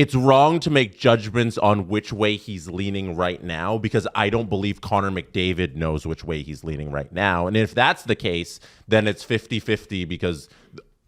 it's wrong to make judgments on which way he's leaning right now, because I don't believe Connor McDavid knows which way he's leaning right now. And if that's the case, then it's 50-50 because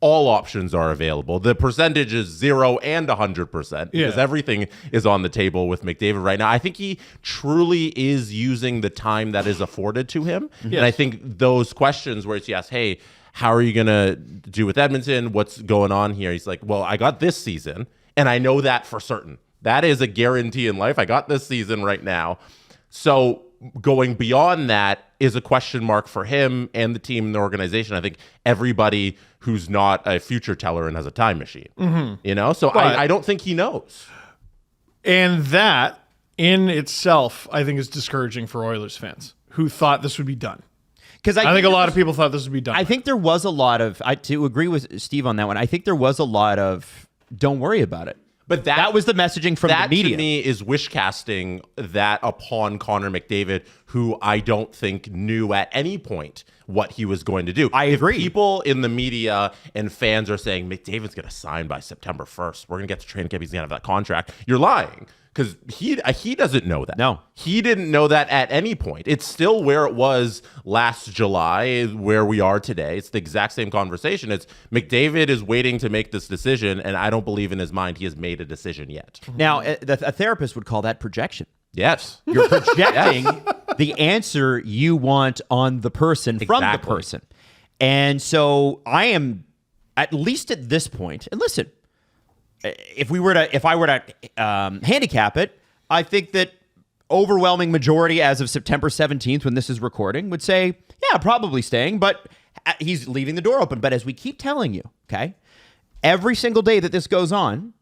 all options are available. The percentage is 0 and 100% because everything is on the table with McDavid right now. I think he truly is using the time that is afforded to him. Yes. And I think those questions where it's, yes, hey, how are you going to do with Edmonton? What's going on here? He's like, well, I got this season, and I know that for certain. That is a guarantee in life. I got this season right now. So going beyond that is a question mark for him and the team and the organization. I think everybody who's not a future teller and has a time machine, you know? So I don't think he knows. And that in itself, I think, is discouraging for Oilers fans who thought this would be done. Because I think a lot of people thought this would be done. I think there was a lot of, to agree with Steve on that one, I think there was a lot of, don't worry about it. But that was the messaging from the media. That, to me, is wish casting that upon Connor McDavid, who I don't think knew at any point what he was going to do. I agree. If people in the media and fans are saying, McDavid's going to sign by September 1st, we're going to get to training camp, he's going to have that contract, you're lying. Because he doesn't know that. No. He didn't know that at any point. It's still where it was last July, where we are today. It's the exact same conversation. It's McDavid is waiting to make this decision, and I don't believe in his mind he has made a decision yet. Now, a therapist would call that projection. Yes. You're projecting the answer you want on the person from the person. And so I am, at least at this point, and listen, if I were to handicap it, I think that overwhelming majority as of September 17th, when this is recording, would say, yeah, probably staying, but he's leaving the door open. But as we keep telling you, okay, every single day that this goes on,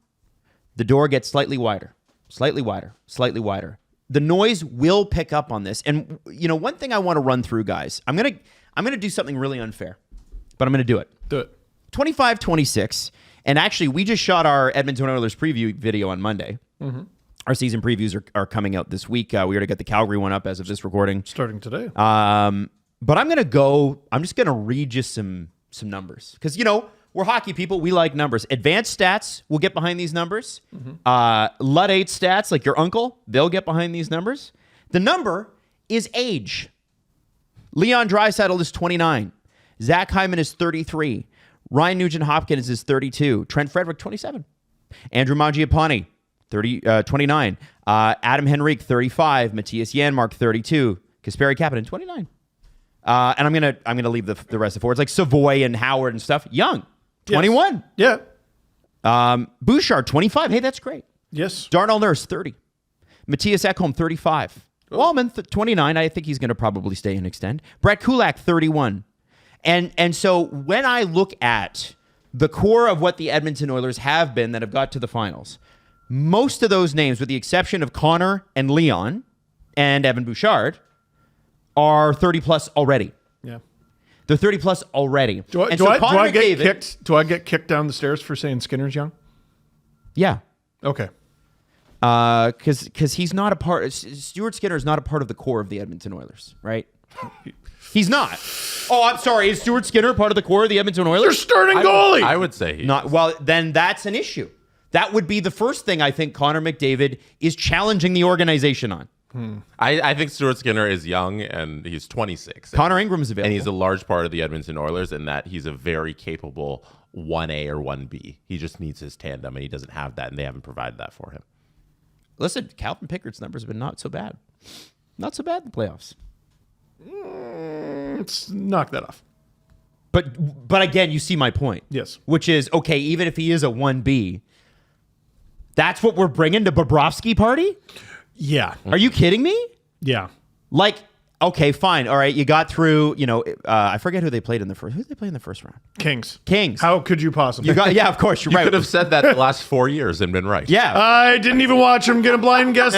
the door gets slightly wider, slightly wider, slightly wider. The noise will pick up on this. And, you know, one thing I want to run through, guys, I'm going to do something really unfair, but I'm going to do it. Do it. 25-26. And actually, we just shot our Edmonton Oilers preview video on Monday. Mm-hmm. Our season previews are coming out this week. We already got the Calgary one up as of this recording. Starting today. But I'm just going to read you some numbers. Because, you know, we're hockey people. We like numbers. Advanced stats, we'll get behind these numbers. Mm-hmm. Luddite stats, like your uncle, they'll get behind these numbers. The number is age. Leon Draisaitl is 29. Zach Hyman is 33. Ryan Nugent-Hopkins is 32. Trent Frederick, 27. Andrew Mangiapane, 29. Adam Henrique, 35. Matthias Janmark, 32. Kasperi Kapanen, 29. And I'm gonna leave the rest of the forwards, like Savoy and Howard and stuff. Young, 21. Yes. Yeah. Bouchard, 25. Hey, that's great. Yes. Darnell Nurse, 30. Matthias Ekholm, 35. Wallman, 29. I think he's going to probably stay and extend. Brett Kulak, 31. And so when I look at the core of what the Edmonton Oilers have been that have got to the finals, most of those names, with the exception of Connor and Leon and Evan Bouchard, are 30-plus already. Yeah. They're 30-plus already. Do I get kicked down the stairs for saying Skinner's young? Yeah. Okay. Because he's not a part... Stuart Skinner is not a part of the core of the Edmonton Oilers, right? He's not. Oh, I'm sorry. Is Stuart Skinner part of the core of the Edmonton Oilers? They're starting goalie. I would say he's not. Well, then that's an issue. That would be the first thing I think Connor McDavid is challenging the organization on. I think Stuart Skinner is young, and he's 26. Connor Ingram's available. And he's a large part of the Edmonton Oilers in that he's a very capable 1A or 1B. He just needs his tandem, and he doesn't have that, and they haven't provided that for him. Listen, Calvin Pickett's numbers have been not so bad. Not so bad in the playoffs. Let's knock that off. But again, you see my point. Yes. Which is, okay, even if he is a 1B, that's what we're bringing to Bobrovsky party? Yeah. Are you kidding me? Yeah. Like, okay, fine. All right, you got through, I forget who they played in the first. Who did they play in the first round? Kings. How could you possibly? Yeah, of course, you're you right. You could have said that the last 4 years and been right. Yeah. I didn't even watch them get a blind guess.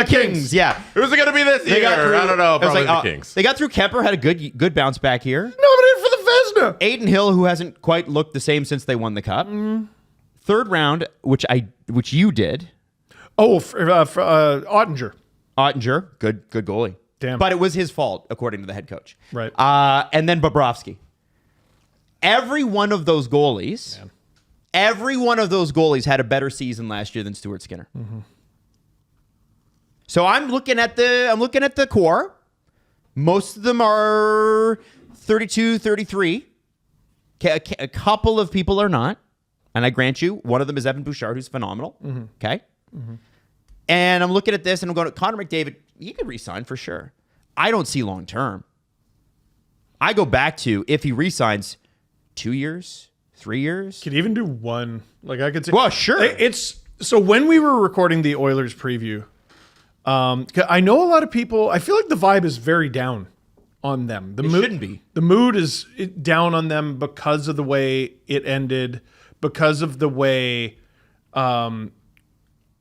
Kings. Yeah. Who's it going to be this year? I don't know. Probably the Kings. They got through Kemper, had a good bounce back here. Nominated for the Vezina. Aiden Hill, who hasn't quite looked the same since they won the Cup. Third round, which you did. Oh, Ottinger. Ottinger, good goalie. Damn. But it was his fault, according to the head coach. Right. And then Bobrovsky. Every one of those goalies Every one of those goalies had a better season last year than Stuart Skinner. Mm-hmm. So I'm looking at the core. Most of them are 32, 33. A couple of people are not. And I grant you, one of them is Evan Bouchard, who's phenomenal. Mm-hmm. Okay? Mm-hmm. And I'm looking at this, and I'm going, Connor McDavid, he could re-sign for sure. I don't see long-term. I go back to, if he re-signs, 2 years, 3 years. Could even do one. Like, I could say. Well, sure. So when we were recording the Oilers preview, I know a lot of people, I feel like the vibe is very down on them. It shouldn't be. The mood is down on them because of the way it ended, because of the way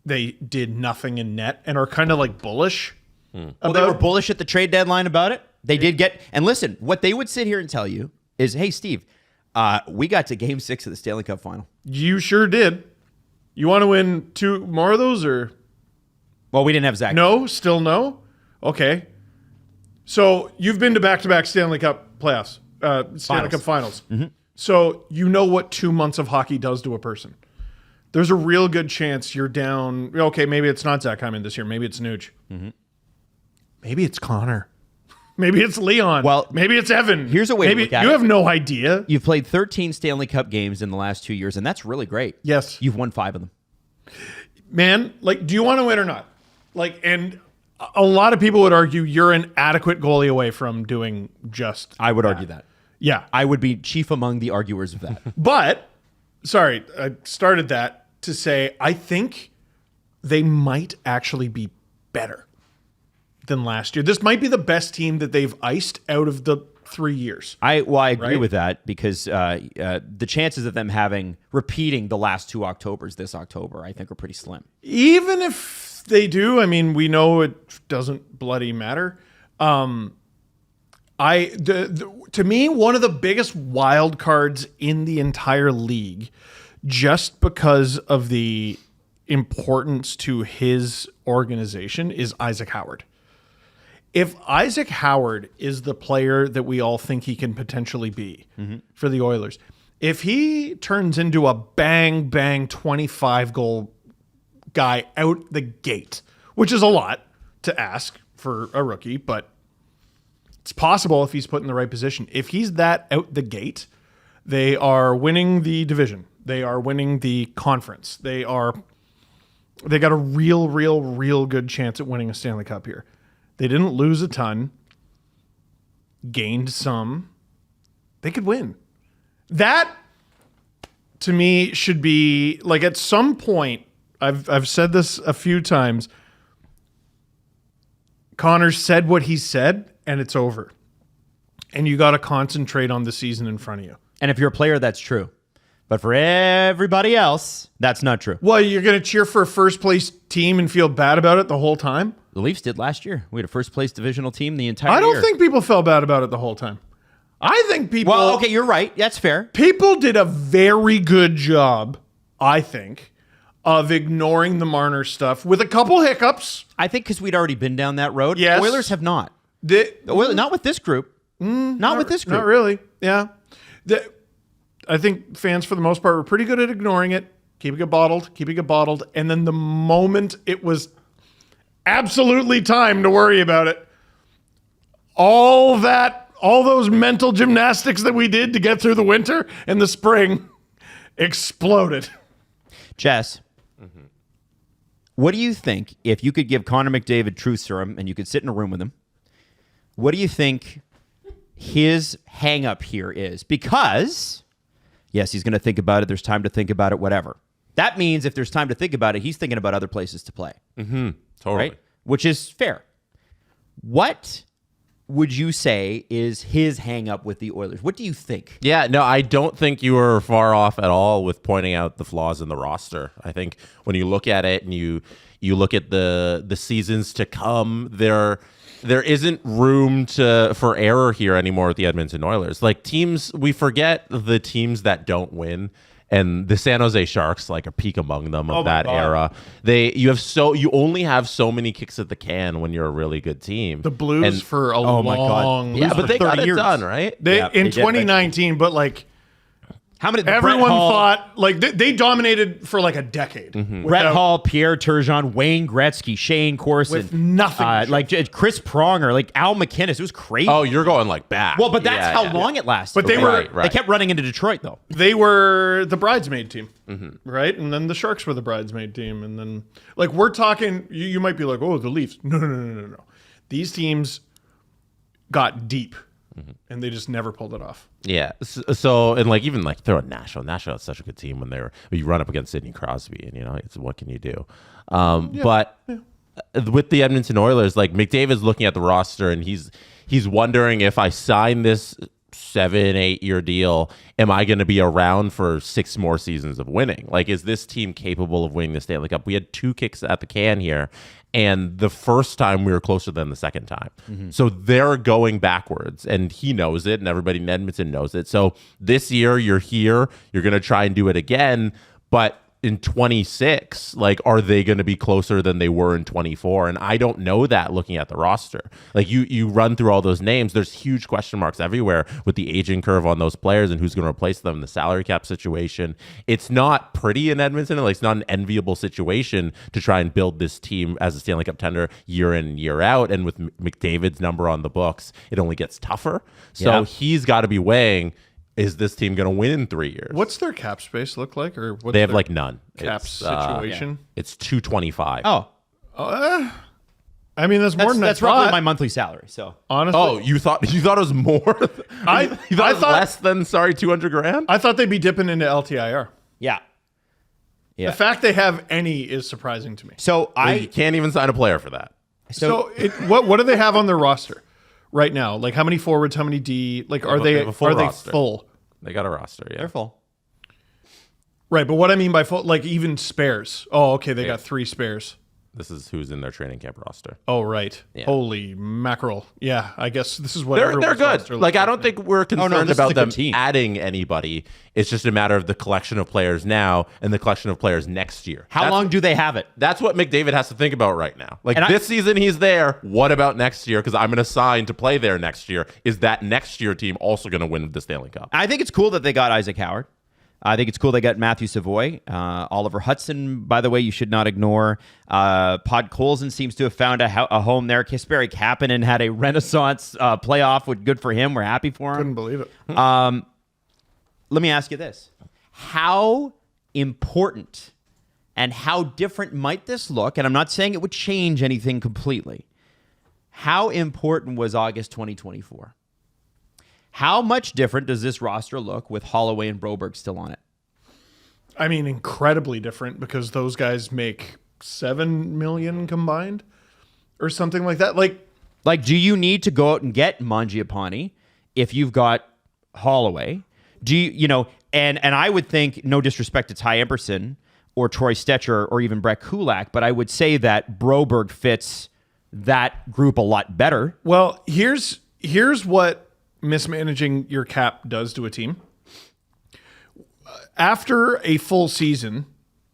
they did nothing in net and are kind of like bullish. Well, they were bullish at the trade deadline about it. They did get, and listen, what they would sit here and tell you is, hey, Steve, we got to Game 6 of the Stanley Cup Final. You sure did. You want to win 2 more of those, or? Well, we didn't have Zach. No? Still no? Okay. So you've been to back-to-back Stanley Cup playoffs, Stanley Cup Finals. Mm-hmm. So you know what 2 months of hockey does to a person. There's a real good chance you're down. Okay, maybe it's not Zach Hyman this year. Maybe it's Nuge. Mm-hmm. Maybe it's Connor. Maybe it's Leon. Well, maybe it's Evan. Here's a way to look at it. You have no idea. You've played 13 Stanley Cup games in the last 2 years, and that's really great. Yes. You've won 5 of them. Man, like, do you want to win or not? Like, and a lot of people would argue you're an adequate goalie away from doing just I would argue that. Yeah. I would be chief among the arguers of that. But, sorry, I started that to say I think they might actually be better than last year. This might be the best team that they've iced out of the 3 years. I agree with that because the chances of them repeating the last 2 Octobers this October, I think, are pretty slim. Even if they do, I mean, we know it doesn't bloody matter. To me, one of the biggest wild cards in the entire league, just because of the importance to his organization, is Isaac Howard. If Isaac Howard is the player that we all think he can potentially be for the Oilers, if he turns into a bang, 25-goal guy out the gate, which is a lot to ask for a rookie, but it's possible if he's put in the right position. If he's that out the gate, they are winning the division. They are winning the conference. They got a real good chance at winning a Stanley Cup here. They didn't lose a ton, gained some. They could win. That, to me, should be, like, at some point, I've said this a few times, Connor said what he said, and it's over. And you got to concentrate on the season in front of you. And if you're a player, that's true. But for everybody else, that's not true. Well, you're going to cheer for a first-place team and feel bad about it the whole time? The Leafs did last year. We had a first-place divisional team the entire year. I don't think people felt bad about it the whole time. I think people... Well, okay, you're right. That's fair. People did a very good job, I think, of ignoring the Marner stuff with a couple hiccups. I think because we'd already been down that road. Yes. Oilers have not. Not with this group. Not with this group. Not really. Yeah. I think fans, for the most part, were pretty good at ignoring it, keeping it bottled. And then the moment it was absolutely time to worry about it, all those mental gymnastics that we did to get through the winter and the spring exploded. Jess, what do you think if you could give Connor McDavid truth serum and you could sit in a room with him? What do you think his hang up here is? Because, yes, he's going to think about it. There's time to think about it, whatever. That means if there's time to think about it, he's thinking about other places to play. Mm-hmm. Totally. Right? Which is fair. What would you say is his hang up with the Oilers? What do you think? Yeah, no, I don't think you were far off at all with pointing out the flaws in the roster. I think when you look at it and you look at the seasons to come, there isn't room for error here anymore with the Edmonton Oilers. Like, teams, we forget the teams that don't win, and the San Jose Sharks, like, a peak among them of that era. You only have so many kicks at the can when you're a really good team. The Blues for a long, yeah, but they got it done, right? In 2019, but like, How many? Everyone thought like they dominated for like a decade. Brett Hall, Pierre Turgeon, Wayne Gretzky, Shane Corson, with nothing. like Chris Pronger, like Al McInnes. It was crazy. Oh, you're going like back. Well, but that's how long it lasted. But they were They kept running into Detroit though. They were the bridesmaid team, right? And then the Sharks were the bridesmaid team, and then like we're talking. You might be like, oh, the Leafs. No. These teams got deep. And they just never pulled it off. Yeah. So and like even like throw a Nashville. Nashville is such a good team when you run up against Sidney Crosby, and it's what can you do? But with the Edmonton Oilers, like McDavid's looking at the roster and he's wondering, if I sign this 7-8 year deal, am I going to be around for 6 more seasons of winning? Like, is this team capable of winning the Stanley Cup? We had 2 kicks at the can here, and the first time we were closer than the second time. So they're going backwards, and he knows it, and everybody in Edmonton knows it. So this year, you're here, you're going to try and do it again, but in 26, like, are they going to be closer than they were in 24? And I don't know that looking at the roster. Like, you run through all those names, there's huge question marks everywhere with the aging curve on those players and who's going to replace them, the salary cap situation. It's not pretty in Edmonton. Like, it's not an enviable situation to try and build this team as a Stanley Cup contender year in and year out. And with McDavid's number on the books, it only gets tougher. So he's got to be weighing, is this team going to win in 3 years? What's their cap space look like? Or what's they have like none. Cap situation? It's $225. Oh, I mean, that's more than that's I roughly thought. my monthly salary. So Honestly, Oh, you thought it was more? I you thought it was thought- less than $200,000? I thought they'd be dipping into LTIR. yeah. The fact they have any is surprising to me. So You can't even sign a player for that. So what do they have on their roster right now? Like, how many forwards? How many D? Like, are They they have a full roster. full? They got a roster, yeah. they're full. Right, but what I mean by full, like even spares. Oh, okay, they got 3 spares. This is who's in their training camp roster. Oh, right. Yeah. Holy mackerel. Yeah, I guess this is what They're everyone's good. roster Like, looks I don't think we're concerned this is about a good them team. adding anybody. It's just a matter of the collection of players now and the collection of players next year. How long do they have it? That's what McDavid has to think about right now. Like, And this season he's there. What about next year? Because I'm going to sign to play there next year. Is that next year team also going to win the Stanley Cup? I think it's cool that they got Isaac Howard. I think it's cool they got Matthew Savoy. Oliver Hudson, by the way, you should not ignore. Pod Colson seems to have found a home there. Kasperi Kapanen had a renaissance playoff. Good for him. We're happy for him. Couldn't believe it. Let me ask you this. How important and how different might this look? And I'm not saying it would change anything completely. How important was August 2024? How much different does this roster look with Holloway and Broberg still on it? I mean, incredibly different because those guys make $7 million combined or something like that. Like, do you need to go out and get Mangiapane if you've got Holloway? Do you, and I would think, no disrespect to Ty Emberson or Troy Stetcher or even Brett Kulak, but I would say that Broberg fits that group a lot better. Well, here's what mismanaging your cap does to a team. After a full season,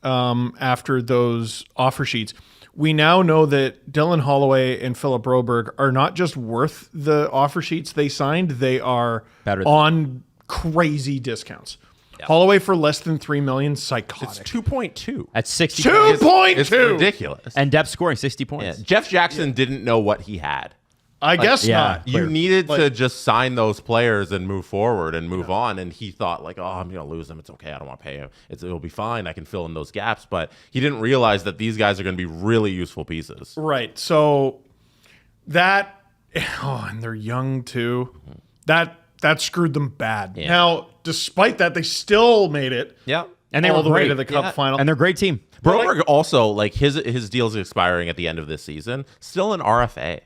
after those offer sheets, we now know that Dylan Holloway and Philip Broberg are not just worth the offer sheets they signed, they are Better on crazy discounts. Yep. Holloway for less than $3 million, psychotic. It's 2.2. At 60 2.2. It's ridiculous. and depth scoring 60 points. Yeah. Jeff Jackson didn't know what he had. I guess yeah. not. You needed to just sign those players and move forward and move on. And he thought, like, oh, I'm going to lose them. It's okay. I don't want to pay him. It'll be fine. I can fill in those gaps. But he didn't realize that these guys are going to be really useful pieces. Right. So that, and they're young too. That screwed them bad. Yeah. Now, despite that, they still made it. Yeah. And they all were the way great. to the Cup final. And they're a great team. Broberg also, like, his deal's expiring at the end of this season. Still an RFA.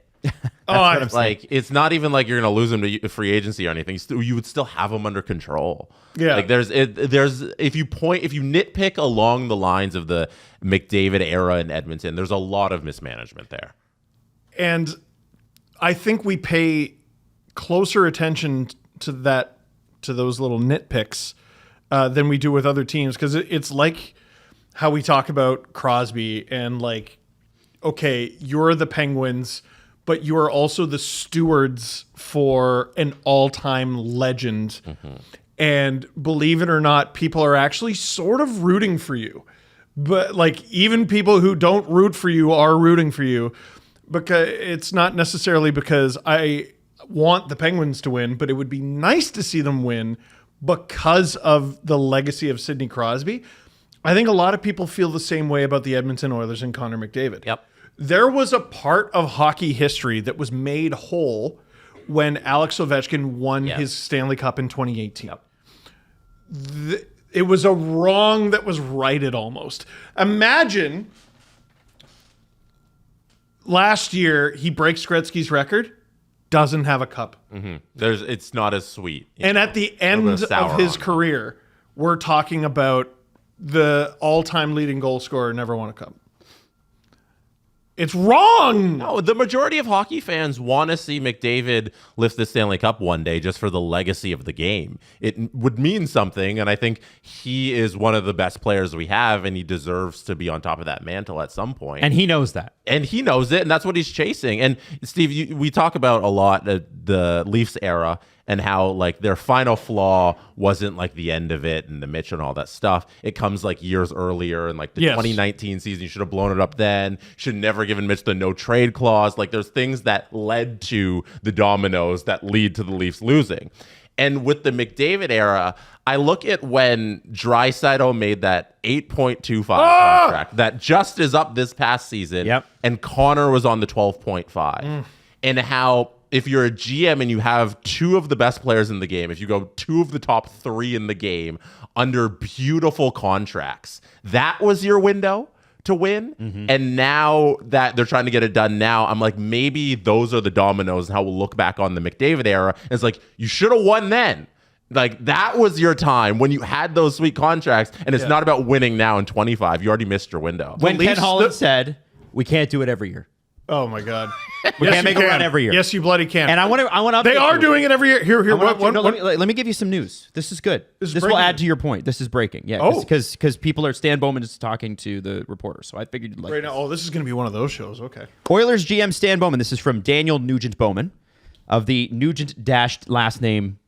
It's not even like you're going to lose him to free agency or anything. You would still have him under control. Yeah. Like there's if you nitpick along the lines of the McDavid era in Edmonton, there's a lot of mismanagement there. And I think we pay closer attention to those little nitpicks than we do with other teams, because it's like how we talk about Crosby and, like, okay, you're the Penguins, but you are also the stewards for an all-time legend. Mm-hmm. And believe it or not, people are actually sort of rooting for you. But like even people who don't root for you are rooting for you, because it's not necessarily because I want the Penguins to win, but it would be nice to see them win because of the legacy of Sidney Crosby. I think a lot of people feel the same way about the Edmonton Oilers and Connor McDavid. Yep. There was a part of hockey history that was made whole when Alex Ovechkin won his Stanley Cup in 2018. Yep. It was a wrong that was righted almost. Imagine last year he breaks Gretzky's record, doesn't have a cup. Mm-hmm. It's not as sweet. And at the end of his career, we're talking about the all-time leading goal scorer never won a cup. It's wrong. No, the majority of hockey fans want to see McDavid lift the Stanley Cup one day just for the legacy of the game. It would mean something, and I think he is one of the best players we have, and he deserves to be on top of that mantle at some point. And he knows that. And he knows it, and that's what he's chasing. And Steve, we talk about a lot the Leafs era and how like their final flaw wasn't like the end of it and the Mitch and all that stuff. It comes like years earlier, and like the 2019 season, you should have blown it up then. Should never given Mitch the no trade clause. Like there's things that led to the dominoes that lead to the Leafs losing. And with the McDavid era, I look at when Draisaitl made that 8.25 contract that just is up this past season, and Connor was on the 12.5, and how if you're a GM and you have two of the best players in the game, if you go two of the top three in the game under beautiful contracts, that was your window to win. Mm-hmm. And now that they're trying to get it done now, I'm like, maybe those are the dominoes and how we'll look back on the McDavid era. And it's like, you should have won then. Like, that was your time when you had those sweet contracts. And it's not about winning now in 25. You already missed your window. When Ken Holland said, we can't do it every year. Oh my God! We can't make a run every year. Yes, you bloody can. And I want to. They are doing it every year. Here. Let me give you some news. This is good. This will add to your point. This is breaking. Yeah. Because people are Stan Bowman is talking to the reporter. So I figured you'd like right now. Oh, this is going to be one of those shows. Okay. Oilers GM Stan Bowman. This is from Daniel Nugent Bowman of the Nugent dashed last name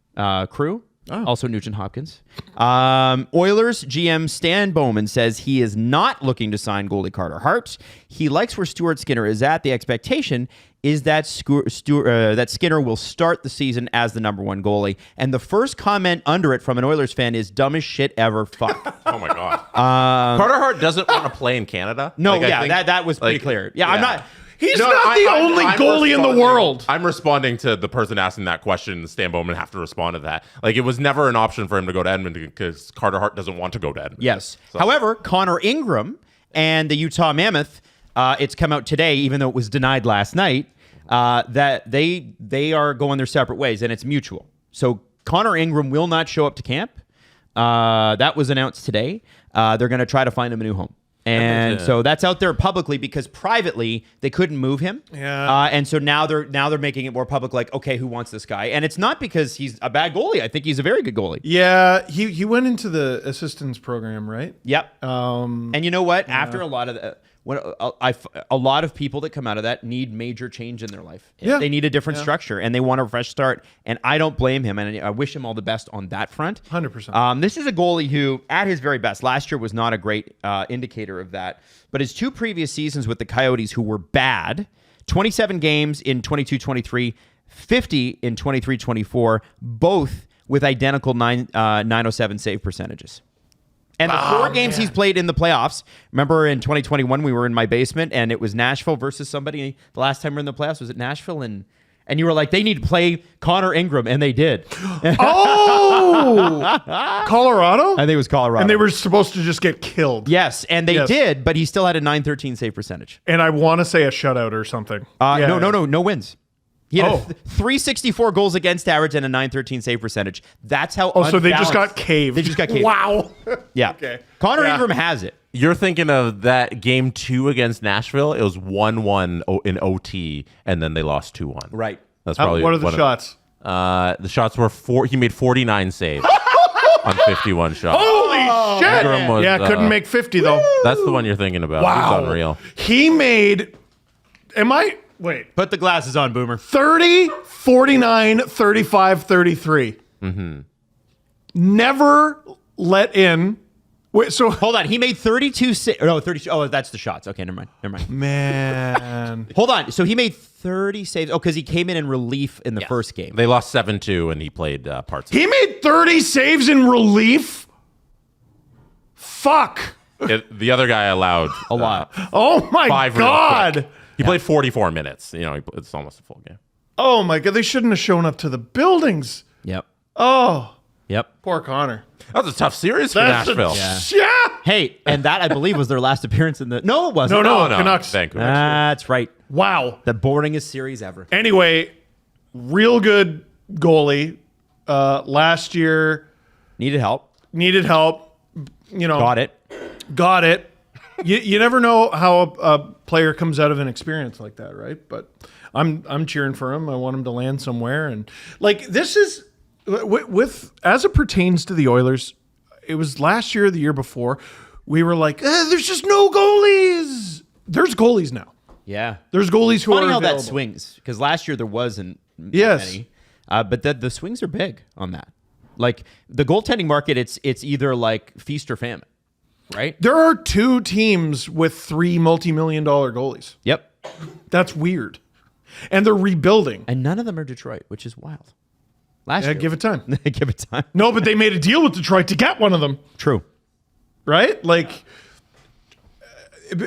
crew. Also Nugent-Hopkins. Oilers GM Stan Bowman says he is not looking to sign goalie Carter Hart. He likes where Stuart Skinner is at. The expectation is that that Skinner will start the season as the number one goalie. And the first comment under it from an Oilers fan is dumbest shit ever. Fuck. Oh my God. Carter Hart doesn't want to play in Canada. No, that was pretty clear. Yeah, I'm not. He's not the only goalie in the world. I'm responding to the person asking that question. Stan Bowman have to respond to that. Like, it was never an option for him to go to Edmonton because Carter Hart doesn't want to go to Edmonton. Yes. So. However, Connor Ingram and the Utah Mammoth, it's come out today, even though it was denied last night, that they are going their separate ways, and it's mutual. So Connor Ingram will not show up to camp. That was announced today. They're going to try to find him a new home. And so that's out there publicly because privately they couldn't move him. Yeah. And so now they're making it more public. Like, okay, who wants this guy? And it's not because he's a bad goalie. I think he's a very good goalie. Yeah. He went into the assistance program, right? Yep. And you know what? Yeah. After a lot of a lot of people that come out of that need major change in their life. Yeah. They need a different structure and they want a fresh start. And I don't blame him. And I wish him all the best on that front. 100%. This is a goalie who, at his very best, last year was not a great indicator of that. But his two previous seasons with the Coyotes, who were bad, 27 games in 22-23, 50 in 23-24, both with identical 907 save percentages. And the four games he's played in the playoffs, remember in 2021 we were in my basement and it was Nashville versus somebody. The last time we were in the playoffs, was it Nashville? And you were like, they need to play Connor Ingram, and they did. Colorado? I think it was Colorado. And they were supposed to just get killed. Yes, and they did, but he still had a 913 save percentage. And I want to say a shutout or something. No wins. He had a 364 goals against average and a 913 save percentage. That's how. So they just got caved. They just got caved. Wow. Yeah. Okay. Connor Ingram has it. You're thinking of that game 2 against Nashville. It was 1-1 in OT, and then they lost 2-1. Right. That's probably what are the shots? The shots were he made 49 saves on 51 shots. Holy shit! Was, couldn't make 50 though. That's the one you're thinking about. Wow. It's unreal. He made. Wait. Put the glasses on, Boomer. 30, 49, 35, 33. Mm-hmm. never let in. Wait, so Hold on. He made 32 saves. No, 32. Oh, that's the shots. Okay, never mind. man, Hold on. So he made 30 saves. Oh, because he came in relief in the first game. They lost 7-2, and he played parts of he made 30 saves in relief. Fuck. it. The other guy allowed A lot. Oh my 5 real god. quick. He played 44 minutes. It's almost a full game. Oh my god. They shouldn't have shown up to the buildings. Yep. Oh, Yep. poor Connor. That was a tough series for That's Nashville. Yeah. Hey, and that I believe was their last appearance in the. No, it wasn't. No, No, Canucks. Vancouver. That's right. Wow. The boringest series ever. Anyway, real good goalie. Last year Needed help. needed help. Got it. Got it. You never know how a player comes out of an experience like that, right? But I'm cheering for him. I want him to land somewhere, and like this is with as it pertains to the Oilers. It was last year, or the year before. We were like, there's just no goalies. There's goalies now. Yeah. There's goalies who Funny are how available. that swings because last year there wasn't Yes. many, but the swings are big on that. Like the goaltending market, it's either like feast or famine, right? There are 2 teams with 3 multi-million-dollar goalies. Yep. That's weird, and they're rebuilding. And none of them are Detroit, which is wild. Last Yeah, year, give it time. give it time. No, but they made a deal with Detroit to get one of them, True. right? Like,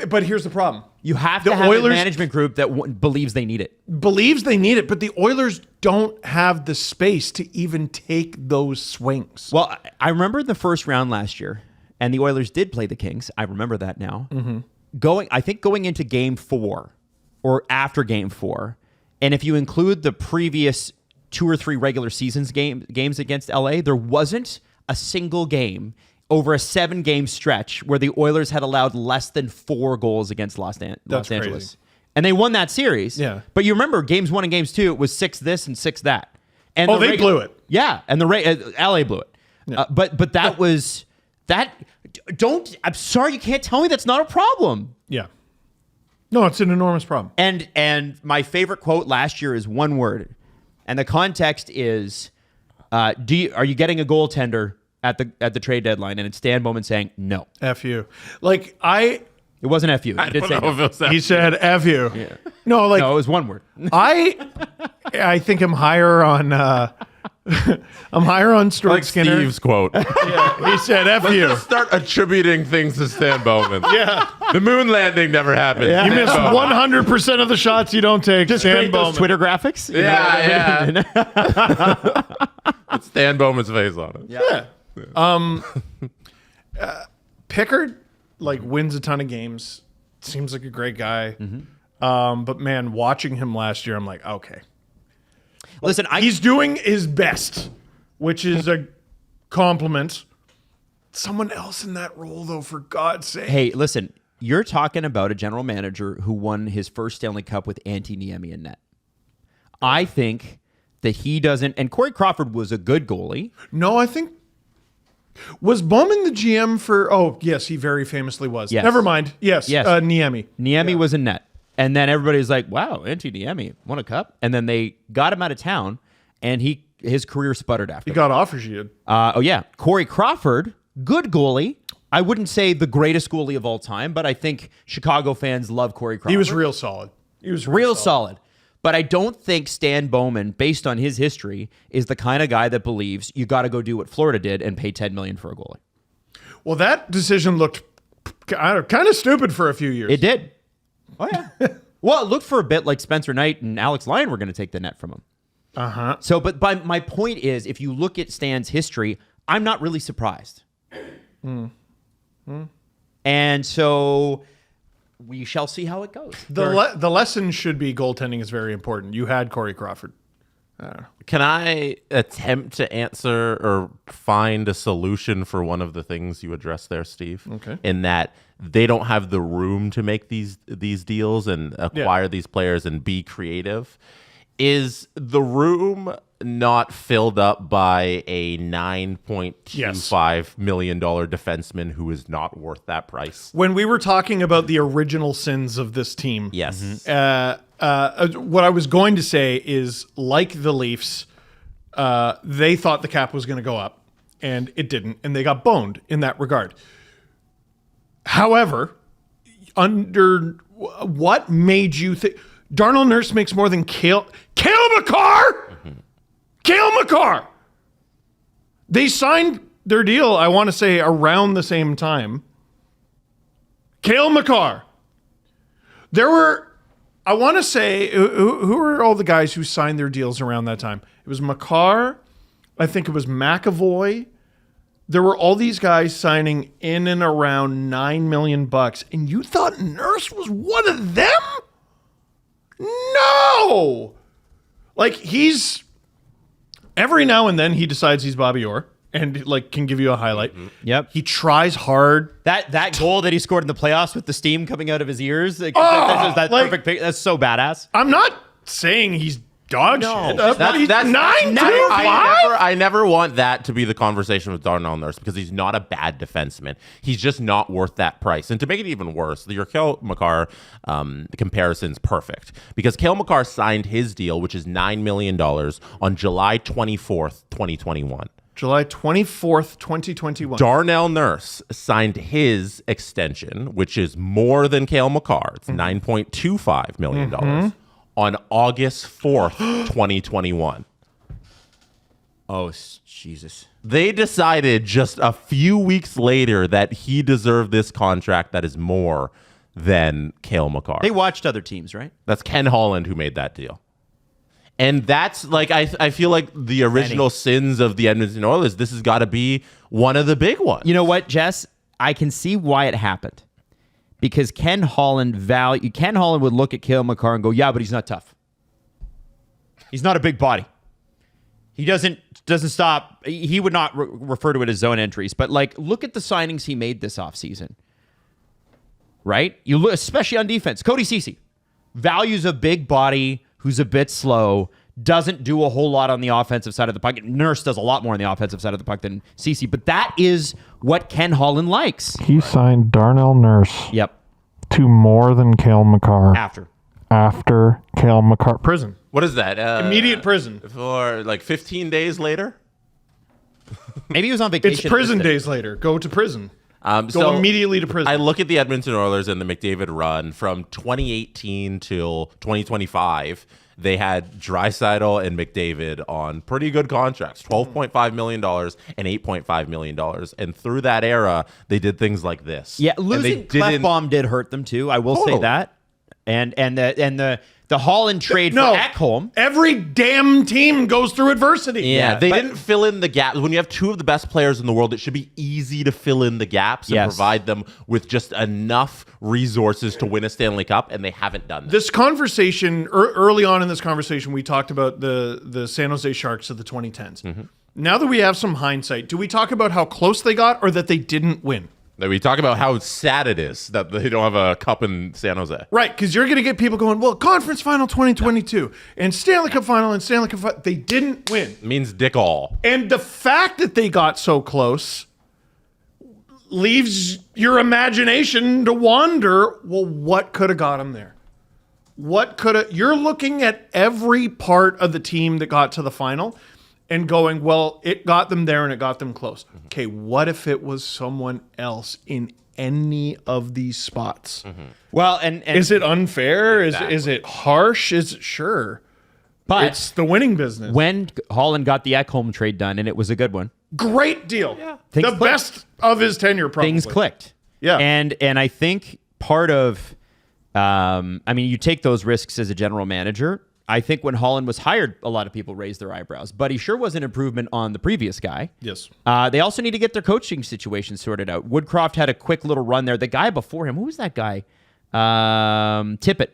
but here's the problem. You have The to have a Oilers- management group that believes they need it. Believes they need it, but the Oilers don't have the space to even take those swings. Well, I remember the first round last year, and the Oilers did play the Kings. I remember that now. Mm-hmm. Going into Game 4 or after Game 4, and if you include the previous 2 or 3 regular seasons games against LA, there wasn't a single game over a 7-game stretch where the Oilers had allowed less than 4 goals against Los That's Angeles. crazy. And they won that series. Yeah. But you remember games 1 and games 2, it was 6 this and 6 that. And Oh, they blew it. Yeah, and LA blew it. Yeah. But that was that. I'm sorry, you can't tell me that's not a problem. Yeah. No, it's an enormous problem. And my favorite quote last year is one word, and the context is, are you getting a goaltender at the trade deadline? And it's Stan Bowman saying no. F you. Like it It wasn't F you. He I did don't say know if no. it was that. he said F you. No, like No, it was one word. I think I'm higher on I'm higher on Stuart like Skinner. Steve's quote. Yeah, he said F you. Start attributing things to Stan Bowman. Yeah. The moon landing never happened. You miss 100% of the shots you don't take. Just Stan create those Bowman. Twitter graphics. you know? Yeah. Put Stan Bowman's face on it. Yeah. Pickard wins a ton of games. Seems like a great guy. But man, watching him last year, I'm like, okay. Listen, He's doing his best, which is a compliment. Someone else in that role, though, for God's sake. Hey, listen, you're talking about a general manager who won his first Stanley Cup with Antti Niemi in net. I think that he doesn't, and Corey Crawford was a good goalie. No, I think. Was Bowman the GM for. Oh, yes, he very famously was. Yes. Never mind. Yes. Yes. Niemi. Niemi was in net. And then everybody's like, wow, Antti Niemi won a cup. And then they got him out of town, and his career sputtered after. He got offers you. Oh, yeah. Corey Crawford, good goalie. I wouldn't say the greatest goalie of all time, but I think Chicago fans love Corey Crawford. He was real solid. He was real solid. But I don't think Stan Bowman, based on his history, is the kind of guy that believes you got to go do what Florida did and pay $10 million for a goalie. Well, that decision looked kind of stupid for a few years. It did. Oh, yeah. Well, it looked for a bit like Spencer Knight and Alex Lyon were going to take the net from him. Uh-huh. So, but my point is, if you look at Stan's history, I'm not really surprised. And so we shall see how it goes. The lesson should be goaltending is very important. You had Corey Crawford. Can I attempt to answer or find a solution for one of the things you addressed there, Steve? Okay. In that they don't have the room to make these deals and acquire these players and be creative. Is the room not filled up by a $9.25 million defenseman who is not worth that price? When we were talking about the original sins of this team, Yes. what I was going to say is, like the Leafs, they thought the cap was going to go up, and it didn't, and they got boned in that regard. However, what made you think Darnell Nurse makes more than Cale Makar? Cale Makar! They signed their deal, I want to say, around the same time. Cale Makar. There were, I want to say, who were all the guys who signed their deals around that time? It was Makar. I think it was McAvoy. There were all these guys signing in and around $9 million, and you thought Nurse was one of them? No! Like, he's... Every now and then he decides he's Bobby Orr and like can give you a highlight. Yep. He tries hard. That goal that he scored in the playoffs with the steam coming out of his ears. Perfect pick. That's so badass. I'm not saying he's dog shit. That's He's 9-2-5. I never want that to be the conversation with Darnell Nurse because he's not a bad defenseman. He's just not worth that price. And to make it even worse, your Cale Makar comparison's perfect because Cale Makar signed his deal, which is $9 million, on July 24th, 2021. July 24th, 2021. Darnell Nurse signed his extension, which is more than Cale Makar. It's $9.25 million. On August 4th, 2021. Oh, Jesus. They decided just a few weeks later that he deserved this contract that is more than Cale Makar. They watched other teams, right? That's Ken Holland who made that deal. And that's like, I feel like the original sins of the Edmonton Oilers, this has got to be one of the big ones. You know what, Jess? I can see why it happened. Because Ken Holland would look at Cale Makar and go, yeah, but he's not tough. He's not a big body. He doesn't stop. He would not refer to it as zone entries. But like, look at the signings he made this offseason. Right? You look, especially on defense. Cody Ceci values a big body who's a bit slow, doesn't do a whole lot on the offensive side of the puck. Nurse does a lot more on the offensive side of the puck than Ceci, but that is what Ken Holland likes. He signed Darnell Nurse Yep. to more than Cale Makar. After Cale Makar. Prison. What is that? Immediate prison. For like 15 days later? Maybe he was on vacation. It's prison days later. Go to prison. Go immediately to prison. I look at the Edmonton Oilers and the McDavid run from 2018 till 2025. They had Draisaitl and McDavid on pretty good contracts, $12.5 million and $8.5 million. And through that era, they did things like this. Yeah, losing Clefbaum did hurt them too. I will say that. And the Holland trade for Ekholm. Every damn team goes through adversity. Yeah, they didn't fill in the gaps. When you have two of the best players in the world, it should be easy to fill in the gaps and provide them with just enough resources to win a Stanley Cup, and they haven't done that. This conversation, early on in this conversation, we talked about the San Jose Sharks of the 2010s. Now that we have some hindsight, do we talk about how close they got or that they didn't win? That we talk about how sad it is that they don't have a cup in San Jose. Right, because you're going to get people going, well, Conference Final 2022 and Stanley Cup Final and Stanley Cup Final. They didn't win. It means dick all. And the fact that they got so close leaves your imagination to wander, well, what could have got them there? You're looking at every part of the team that got to the final and going, well, it got them there and it got them close. Okay, what if it was someone else in any of these spots? Well, and is it unfair? Is it harsh? Sure. But it's the winning business. When Holland got the Ekholm trade done, and it was a good one. Great deal. Yeah. The best of his tenure, probably. Things clicked. Yeah. And I think part of, you take those risks as a general manager. I think when Holland was hired, a lot of people raised their eyebrows, but he sure was an improvement on the previous guy. Yes. They also need to get their coaching situation sorted out. Woodcroft had a quick little run there. The guy before him, who was that guy? Tippett.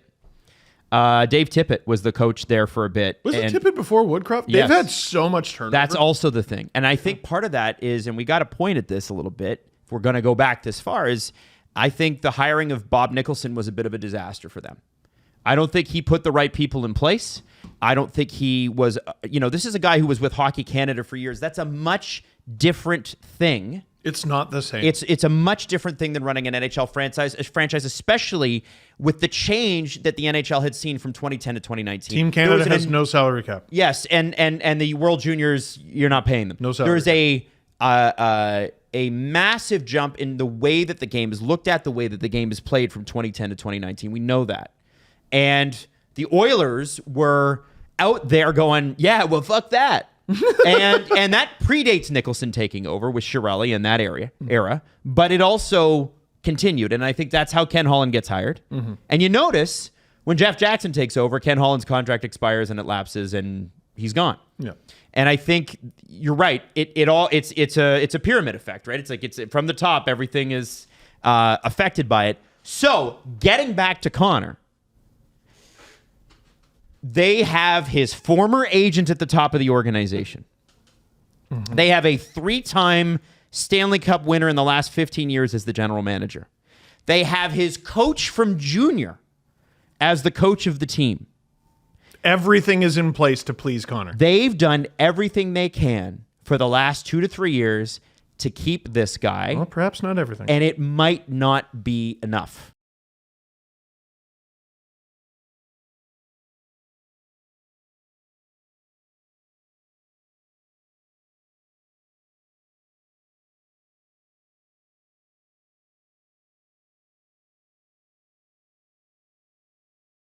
Dave Tippett was the coach there for a bit. Was it Tippett before Woodcroft? Yes. They've had so much turnover. That's also the thing. And I think part of that is, and we got to point at this a little bit, if we're going to go back this far, is I think the hiring of Bob Nicholson was a bit of a disaster for them. I don't think he put the right people in place. I don't think he was, this is a guy who was with Hockey Canada for years. That's a much different thing. It's not the same. It's a much different thing than running an NHL franchise, especially with the change that the NHL had seen from 2010 to 2019. Team Canada has no salary cap. Yes, and the World Juniors, you're not paying them. No salary There's a massive jump in the way that the game is looked at, the way that the game is played from 2010 to 2019. We know that. And the Oilers were out there going, yeah, well, fuck that. and that predates Nicholson taking over with Chiarelli in that era, but it also continued. And I think that's how Ken Holland gets hired. And you notice when Jeff Jackson takes over, Ken Holland's contract expires and it lapses and he's gone. Yeah. And I think you're right. It's a pyramid effect, right? It's like it's from the top, everything is affected by it. So getting back to Connor, they have his former agent at the top of the organization. They have a 3-time Stanley Cup winner in the last 15 years as the general manager. They have his coach from junior as the coach of the team. Everything is in place to please Connor. They've done everything they can for the last 2 to 3 years to keep this guy. Well, perhaps not everything. And it might not be enough.